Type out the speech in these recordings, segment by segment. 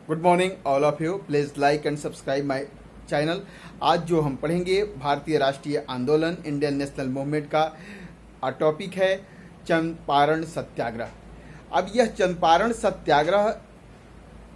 Good morning all of you. Please like and subscribe my channel. आज जो हम पढ़ेंगे भारतीय राष्ट्रीय आंदोलन इंडियन नेशनल मूवमेंट का टॉपिक है चंपारण सत्याग्रह। अब यह चंपारण सत्याग्रह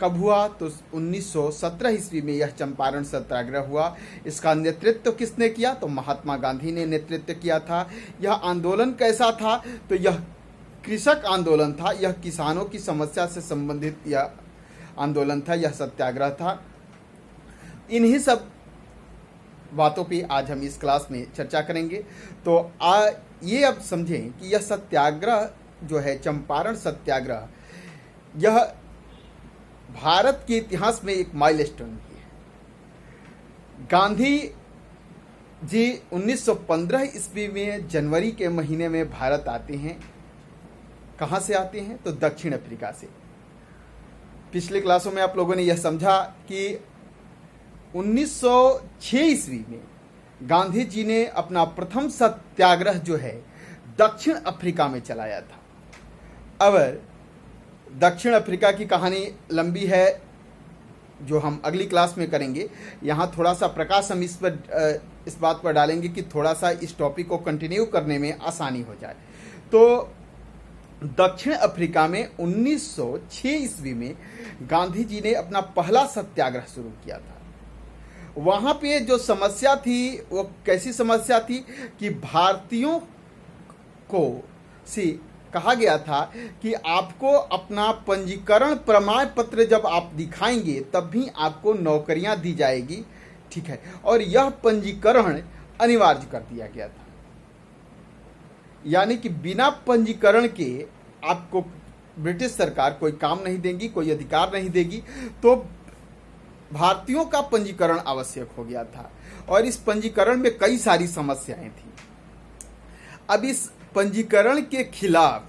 कब हुआ? तो 1917 ईस्वी में यह चंपारण सत्याग्रह हुआ। इसका नेतृत्व किसने किया? तो महात्मा गांधी ने नेतृत्व किया था। यह आंदोलन कैसा था? तो यह कृषक आंदोलन था। यह किसानों की समस्या से संबंधित यह आंदोलन था, यह सत्याग्रह था। इन्हीं सब बातों पे आज हम इस क्लास में चर्चा करेंगे। तो ये अब समझें कि यह सत्याग्रह जो है चंपारण सत्याग्रह, यह भारत के इतिहास में एक माइलस्टोन की है। गांधी जी 1915 ईस्वी में जनवरी के महीने में भारत आते हैं। कहाँ से आते हैं? तो दक्षिण अफ्रीका से। पिछले क्लासों में आप लोगों ने यह समझा कि 1906 ईस्वी में गांधी जी ने अपना प्रथम सत्याग्रह जो है दक्षिण अफ्रीका में चलाया था। अब दक्षिण अफ्रीका की कहानी लंबी है, जो हम अगली क्लास में करेंगे। यहाँ थोड़ा सा प्रकाश हम इस बात पर डालेंगे कि थोड़ा सा इस टॉपिक को कंटिन्यू करने में आसानी हो जाए। तो दक्षिण अफ्रीका में 1906 ईस्वी में गांधी जी ने अपना पहला सत्याग्रह शुरू किया था। वहाँ पे जो समस्या थी वो कैसी समस्या थी कि भारतीयों को से कहा गया था कि आपको अपना पंजीकरण प्रमाण पत्र जब आप दिखाएंगे तब भी आपको नौकरियां दी जाएगी, ठीक है। और यह पंजीकरण अनिवार्य कर दिया गया था, यानी कि बिना पंजीकरण के आपको ब्रिटिश सरकार कोई काम नहीं देगी, कोई अधिकार नहीं देगी। तो भारतीयों का पंजीकरण आवश्यक हो गया था और इस पंजीकरण में कई सारी समस्याएं थी। अब इस पंजीकरण के खिलाफ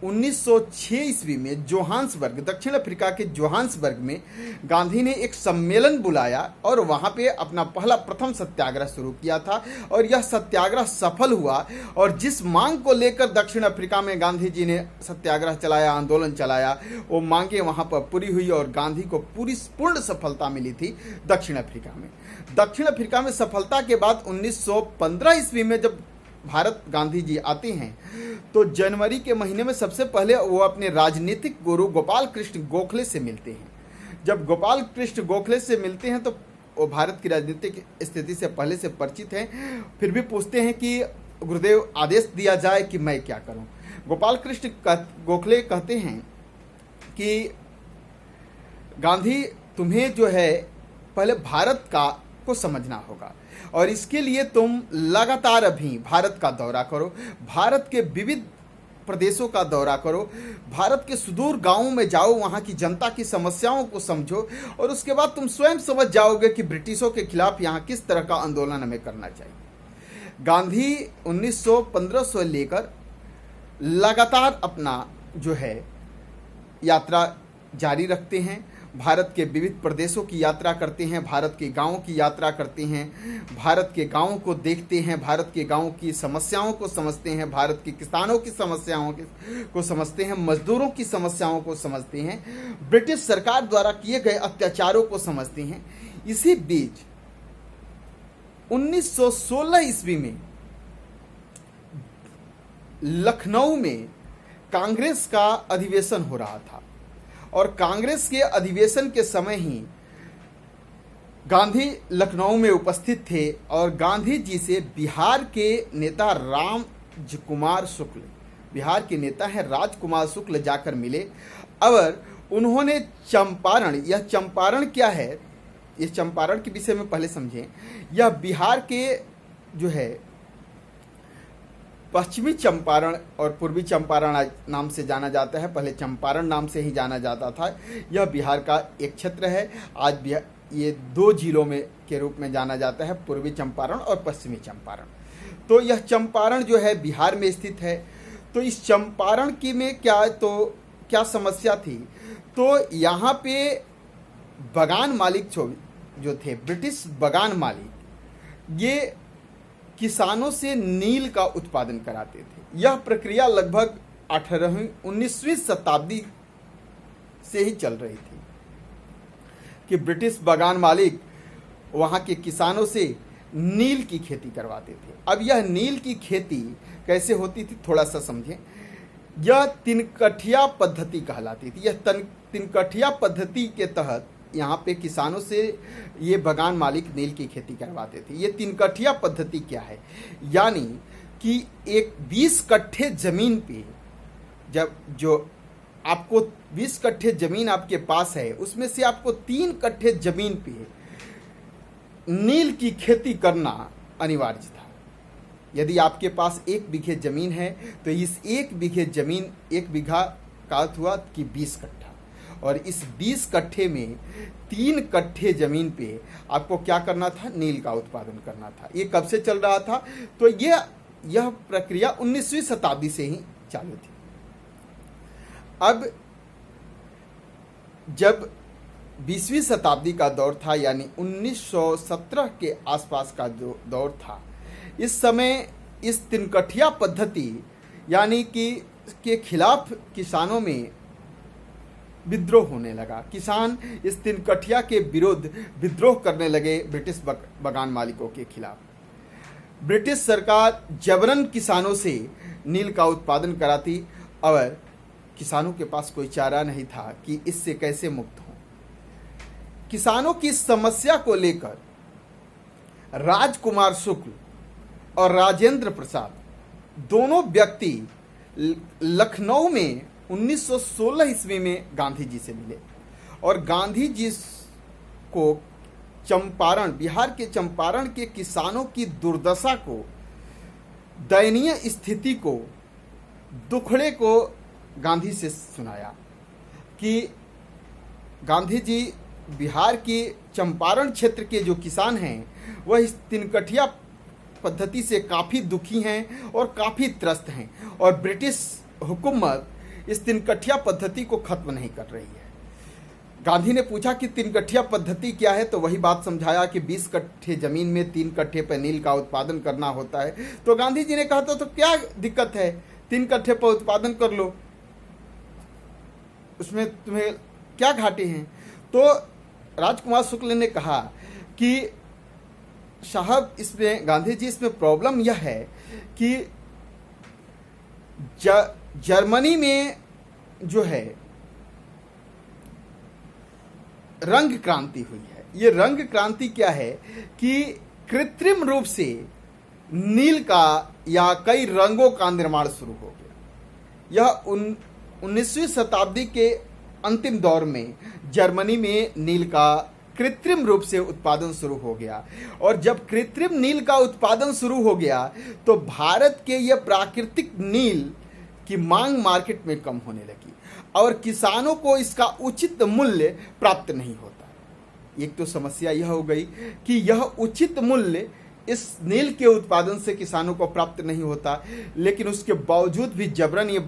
1906 ईस्वी में जोहान्सबर्ग, दक्षिण अफ्रीका के जोहान्सबर्ग में गांधी ने एक सम्मेलन बुलाया और वहां पे अपना प्रथम सत्याग्रह शुरू किया था। और यह सत्याग्रह सफल हुआ और जिस मांग को लेकर दक्षिण अफ्रीका में गांधी जी ने सत्याग्रह चलाया, आंदोलन चलाया, वो मांगे वहां पर पूरी हुई और गांधी को पूर्ण सफलता मिली थी दक्षिण अफ्रीका में। दक्षिण अफ्रीका में सफलता के बाद 1915 ईस्वी में जब भारत गांधी जी आते हैं तो जनवरी के महीने में सबसे पहले वो अपने राजनीतिक गुरु गोपाल कृष्ण गोखले से मिलते हैं। जब गोपाल कृष्ण गोखले से मिलते हैं तो वो भारत की राजनीतिक स्थिति से पहले से परिचित हैं, फिर भी पूछते हैं कि गुरुदेव आदेश दिया जाए कि मैं क्या करूं। गोपाल कृष्ण गोखले कहते हैं कि गांधी, तुम्हें जो है पहले भारत को समझना होगा और इसके लिए तुम लगातार अभी भारत का दौरा करो, भारत के विविध प्रदेशों का दौरा करो, भारत के सुदूर गांवों में जाओ, वहां की जनता की समस्याओं को समझो और उसके बाद तुम स्वयं समझ जाओगे कि ब्रिटिशों के खिलाफ यहां किस तरह का आंदोलन हमें करना चाहिए। गांधी 1915 से लेकर लगातार अपना जो है यात्रा जारी रखते हैं, भारत के विविध प्रदेशों की यात्रा करते हैं, भारत के गांवों की यात्रा करते हैं, भारत के गांवों को देखते हैं, भारत के गांवों की समस्याओं को समझते हैं, भारत के किसानों की समस्याओं को समझते हैं, मजदूरों की समस्याओं को समझते हैं, ब्रिटिश सरकार द्वारा किए गए अत्याचारों को समझते हैं। इसी बीच 1916 ईस्वी में लखनऊ में कांग्रेस का अधिवेशन हो रहा था और कांग्रेस के अधिवेशन के समय ही गांधी लखनऊ में उपस्थित थे और गांधी जी से बिहार के नेता राजकुमार शुक्ल, बिहार के नेता है राजकुमार शुक्ल, जाकर मिले और उन्होंने चंपारण, यह चंपारण क्या है, इस चंपारण के विषय में पहले समझें। यह बिहार के जो है पश्चिमी चंपारण और पूर्वी चंपारण नाम से जाना जाता है, पहले चंपारण नाम से ही जाना जाता था। यह बिहार का एक क्षेत्र है। आज ये दो जिलों में के रूप में जाना जाता है, पूर्वी चंपारण और पश्चिमी चंपारण। तो यह चंपारण जो है बिहार में स्थित है। तो इस चंपारण की में क्या समस्या थी? तो यहाँ पे बगान मालिक जो थे, ब्रिटिश बगान मालिक, ये किसानों से नील का उत्पादन कराते थे। यह प्रक्रिया लगभग 19वीं शताब्दी से ही चल रही थी। कि ब्रिटिश बागान मालिक वहाँ के किसानों से नील की खेती करवाते थे। अब यह नील की खेती कैसे होती थी थोड़ा सा समझें। यह तिनकठिया पद्धति कहलाती थी। यह तिनकठिया पद्धति के तहत यहाँ पे किसानों से ये बागान मालिक नील की खेती करवाते थे। ये तिनकठिया पद्धति क्या है, यानी कि एक 20 कट्ठे ज़मीन पे जब जो आपको 20 कट्ठे ज़मीन आपके पास है, उसमें से आपको 3 कट्ठे ज़मीन पे नील की खेती करना अनिवार्य था। यदि आपके पास 1 बीघे ज़मीन है तो इस 1 बीघे ज़मीन 1 बीघा का अर्थ हुआ कि 20 कट्ठा, और इस 20 कट्ठे में 3 कट्ठे ज़मीन पे आपको क्या करना था, नील का उत्पादन करना था। ये कब से चल रहा था, तो यह प्रक्रिया 19वीं शताब्दी से ही चालू थी। अब जब 20वीं शताब्दी का दौर था, यानी 1917 के आसपास का जो दौर था, इस समय इस तिनकठिया पद्धति यानी कि के खिलाफ किसानों में विद्रोह होने लगा। किसान इस तिनकठिया के विरुद्ध विद्रोह करने लगे ब्रिटिश बागान मालिकों के खिलाफ। ब्रिटिश सरकार जबरन किसानों से नील का उत्पादन कराती और किसानों के पास कोई चारा नहीं था कि इससे कैसे मुक्त हों। किसानों की समस्या को लेकर राजकुमार शुक्ल और राजेंद्र प्रसाद दोनों व्यक्ति लखनऊ में 1916 ईस्वी में गांधी जी से मिले और गांधी जी को चंपारण, बिहार के चंपारण के किसानों की दुर्दशा को, दयनीय स्थिति को, दुखड़े को गांधी से सुनाया कि गांधी जी बिहार के चंपारण क्षेत्र के जो किसान हैं वह इस तिनकठिया पद्धति से काफ़ी दुखी हैं और काफ़ी त्रस्त हैं, और ब्रिटिश हुकूमत इस तिनकठिया पद्धति को खत्म नहीं कर रही है। गांधी ने पूछा कि तिनकठिया पद्धति क्या है, तो वही बात समझाया कि 20 कट्ठे ज़मीन में 3 कट्ठे पर नील का उत्पादन करना होता है। तो गांधी जी ने कहा तो क्या दिक्कत है, 3 कट्ठे पर उत्पादन कर लो, उसमें तुम्हें क्या घाटे हैं। तो राजकुमार शुक्ल ने कहा कि साहब इसमें गांधी जी इसमें प्रॉब्लम यह है कि जर्मनी में जो है रंग क्रांति हुई है। ये रंग क्रांति क्या है कि कृत्रिम रूप से नील का या कई रंगों का निर्माण शुरू हो गया। यह 19वीं शताब्दी के अंतिम दौर में जर्मनी में नील का कृत्रिम रूप से उत्पादन शुरू हो गया, और जब कृत्रिम नील का उत्पादन शुरू हो गया तो भारत के यह प्राकृतिक नील की मांग मार्केट में कम होने लगी और किसानों को इसका उचित मूल्य प्राप्त नहीं होता। एक तो समस्या यह हो गई कि यह उचित मूल्य इस नील के उत्पादन से किसानों को प्राप्त नहीं होता, लेकिन उसके बावजूद भी जबरन ये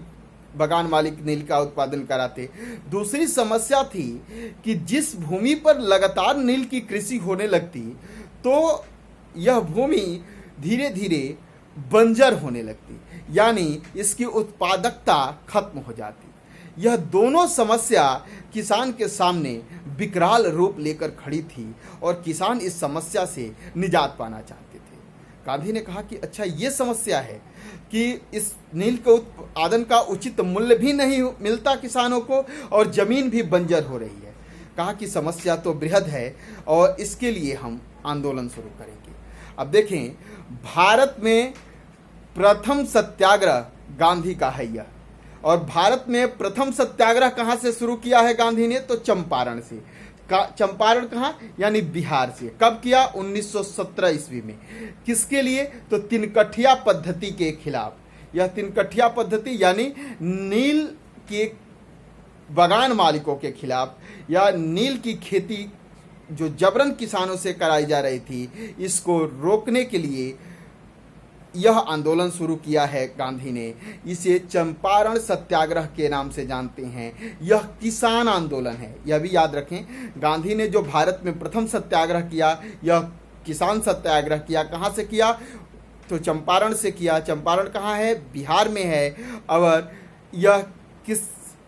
बागान मालिक नील का उत्पादन कराते। दूसरी समस्या थी कि जिस भूमि पर लगातार नील की कृषि होने लगती तो यह भूमि धीरे धीरे बंजर होने लगती, यानी इसकी उत्पादकता खत्म हो जाती। यह दोनों समस्या किसान के सामने विकराल रूप लेकर खड़ी थी और किसान इस समस्या से निजात पाना चाहते थे। गांधी ने कहा कि अच्छा ये समस्या है कि इस नील के उत्पादन का उचित मूल्य भी नहीं मिलता किसानों को और ज़मीन भी बंजर हो रही है। कहा कि समस्या तो बृहद है और इसके लिए हम आंदोलन शुरू करेंगे। अब देखें, भारत में प्रथम सत्याग्रह गांधी का है यह, और भारत में प्रथम सत्याग्रह कहाँ से शुरू किया है गांधी ने, तो चंपारण से। चंपारण कहाँ, यानी बिहार से। कब किया, 1917 ईस्वी में। किसके लिए, तो तिनकठिया पद्धति के खिलाफ। यह तिनकठिया पद्धति यानी नील के बागान मालिकों के खिलाफ, या नील की खेती जो जबरन किसानों से कराई जा रही थी, इसको रोकने के लिए यह आंदोलन शुरू किया है गांधी ने। इसे चंपारण सत्याग्रह के नाम से जानते हैं। यह किसान आंदोलन है, यह भी याद रखें। गांधी ने जो भारत में प्रथम सत्याग्रह किया, यह किसान सत्याग्रह किया। कहाँ से किया, तो चंपारण से किया। चंपारण कहाँ है, बिहार में है। और यह किस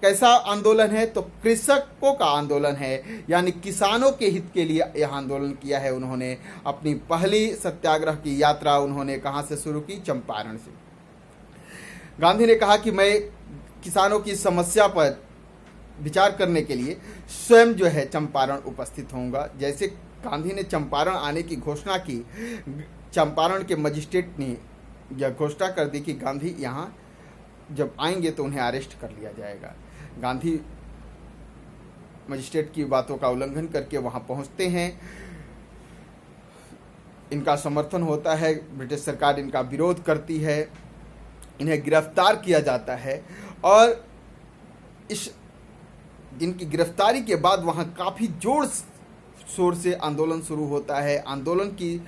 कैसा आंदोलन है, तो कृषकों का आंदोलन है, यानी किसानों के हित के लिए यह आंदोलन किया है उन्होंने। अपनी पहली सत्याग्रह की यात्रा उन्होंने कहाँ से शुरू की? चंपारण से। गांधी ने कहा कि मैं किसानों की समस्या पर विचार करने के लिए स्वयं जो है चंपारण उपस्थित होऊंगा। जैसे गांधी ने चंपारण आने की घोषणा की, चंपारण के मजिस्ट्रेट ने यह घोषणा कर दी कि गांधी यहाँ जब आएंगे तो उन्हें अरेस्ट कर लिया जाएगा। गांधी मजिस्ट्रेट की बातों का उल्लंघन करके वहां पहुंचते हैं, इनका समर्थन होता है, ब्रिटिश सरकार इनका विरोध करती है, इन्हें गिरफ्तार किया जाता है और इस इनकी गिरफ्तारी के बाद वहाँ काफ़ी जोर शोर से आंदोलन शुरू होता है। आंदोलन की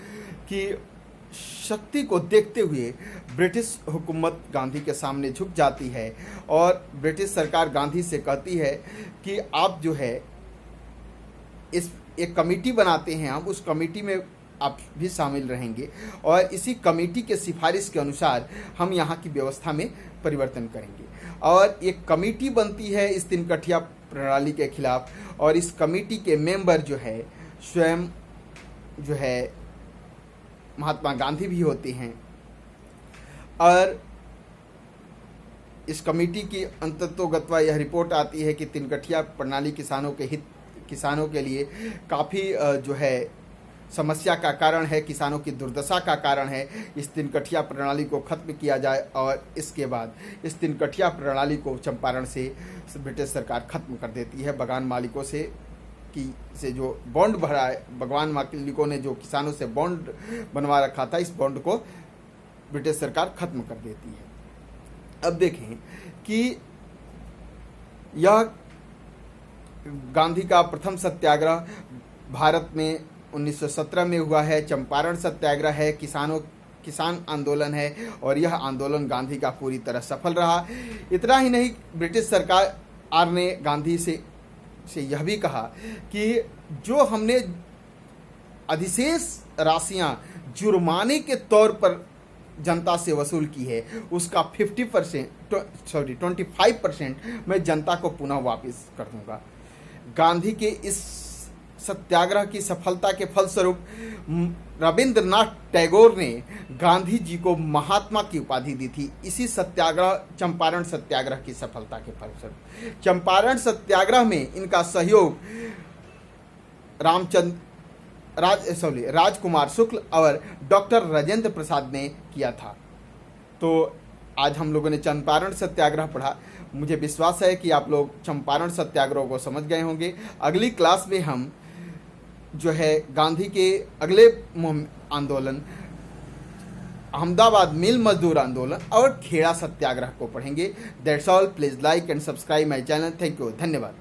शक्ति को देखते हुए ब्रिटिश हुकूमत गांधी के सामने झुक जाती है और ब्रिटिश सरकार गांधी से कहती है कि आप जो है इस एक कमेटी बनाते हैं, हम उस कमेटी में आप भी शामिल रहेंगे और इसी कमेटी के सिफारिश के अनुसार हम यहाँ की व्यवस्था में परिवर्तन करेंगे। और एक कमेटी बनती है इस तिनकठिया प्रणाली के खिलाफ और इस कमेटी के मेंबर जो है स्वयं जो है महात्मा गांधी भी होते हैं। और इस कमेटी की अंततोगत्वा यह रिपोर्ट आती है कि तिनकठिया प्रणाली किसानों के लिए काफ़ी जो है समस्या का कारण है, किसानों की दुर्दशा का कारण है। इस तिनकठिया प्रणाली को खत्म किया जाए और इसके बाद इस तिनकठिया प्रणाली को चंपारण से ब्रिटिश सरकार खत्म कर देती है। बगान मालिकों से जो बॉन्ड भरा है, बगान मालिकों ने जो किसानों से बॉन्ड बनवा रखा था, इस बॉन्ड को ब्रिटिश सरकार खत्म कर देती है। अब देखें कि यह गांधी का प्रथम सत्याग्रह भारत में 1917 में हुआ है। चंपारण सत्याग्रह है, किसान आंदोलन है और यह आंदोलन गांधी का पूरी तरह सफल रहा। इतना ही नहीं, ब्रिटिश सरकार ने गांधी से यह भी कहा कि जो हमने अधिशेष राशियां जुर्माने के तौर पर जनता से वसूल की है उसका 25% मैं जनता को पुनः वापस कर दूंगा। गांधी के इस सत्याग्रह की सफलता के फलस्वरूप रविंद्रनाथ टैगोर ने गांधी जी को महात्मा की उपाधि दी थी, इसी चंपारण सत्याग्रह की सफलता के फलस्वरूप। चंपारण सत्याग्रह में इनका सहयोग राजकुमार शुक्ल और डॉक्टर राजेंद्र प्रसाद ने किया था। तो आज हम लोगों ने चंपारण सत्याग्रह पढ़ा। मुझे विश्वास है कि आप लोग चंपारण सत्याग्रह को समझ गए होंगे। अगली क्लास में हम जो है गांधी के अगले आंदोलन, अहमदाबाद मिल मजदूर आंदोलन और खेड़ा सत्याग्रह को पढ़ेंगे। That's all. Please like and subscribe my channel. Thank you. धन्यवाद।